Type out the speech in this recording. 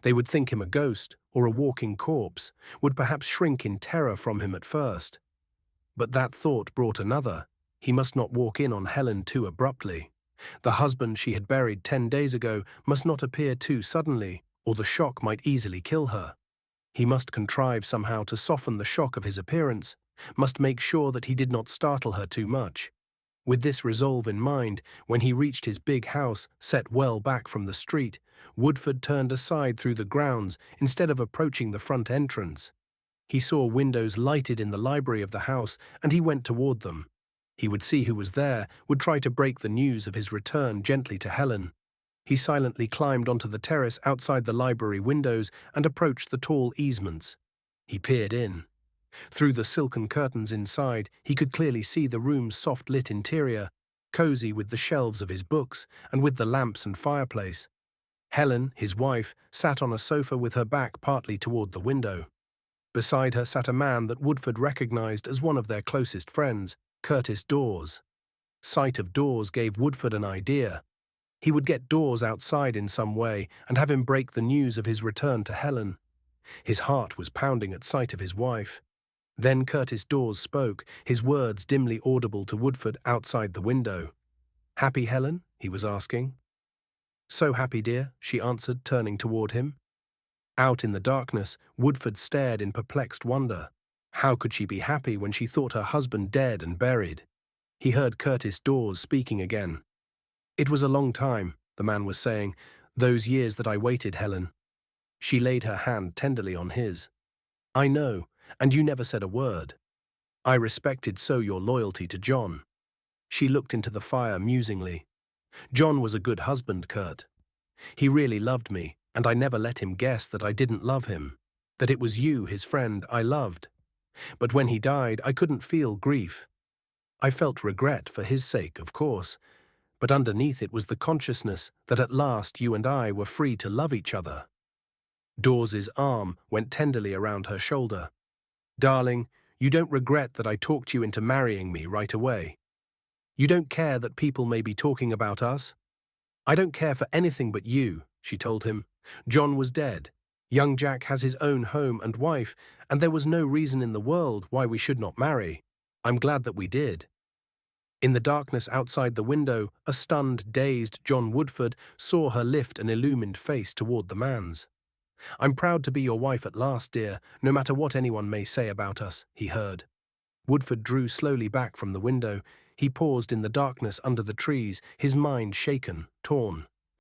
They would think him a ghost or a walking corpse, would perhaps shrink in terror from him at first. But that thought brought another. He must not walk in on Helen too abruptly. The husband she had buried 10 days ago must not appear too suddenly, or the shock might easily kill her. He must contrive somehow to soften the shock of his appearance, must make sure that he did not startle her too much. With this resolve in mind, when he reached his big house, set well back from the street, Woodford turned aside through the grounds instead of approaching the front entrance. He saw windows lighted in the library of the house, and he went toward them. He would see who was there, would try to break the news of his return gently to Helen. He silently climbed onto the terrace outside the library windows and approached the tall easements. He peered in. Through the silken curtains inside, he could clearly see the room's soft-lit interior, cozy with the shelves of his books and with the lamps and fireplace. Helen, his wife, sat on a sofa with her back partly toward the window. Beside her sat a man that Woodford recognized as one of their closest friends, Curtis Dawes. Sight of Dawes gave Woodford an idea. He would get Dawes outside in some way and have him break the news of his return to Helen. His heart was pounding at sight of his wife. Then Curtis Dawes spoke, his words dimly audible to Woodford outside the window. "Happy, Helen?" he was asking. "So happy, dear," she answered, turning toward him. Out in the darkness, Woodford stared in perplexed wonder. How could she be happy when she thought her husband dead and buried? He heard Curtis Dawes speaking again. "It was a long time," the man was saying, "those years that I waited, Helen." She laid her hand tenderly on his. "I know, and you never said a word. I respected so your loyalty to John." She looked into the fire musingly. "John was a good husband, Kurt. He really loved me, and I never let him guess that I didn't love him, that it was you, his friend, I loved. But when he died, I couldn't feel grief. I felt regret for his sake, of course, but underneath it was the consciousness that at last you and I were free to love each other." Dawes's arm went tenderly around her shoulder. "Darling, you don't regret that I talked you into marrying me right away. You don't care that people may be talking about us?" "I don't care for anything but you," she told him. "John was dead. Young Jack has his own home and wife, and there was no reason in the world why we should not marry. I'm glad that we did." In the darkness outside the window, a stunned, dazed John Woodford saw her lift an illumined face toward the man's. "I'm proud to be your wife at last, dear, no matter what anyone may say about us," he heard. Woodford drew slowly back from the window. He paused in the darkness under the trees, his mind shaken, torn.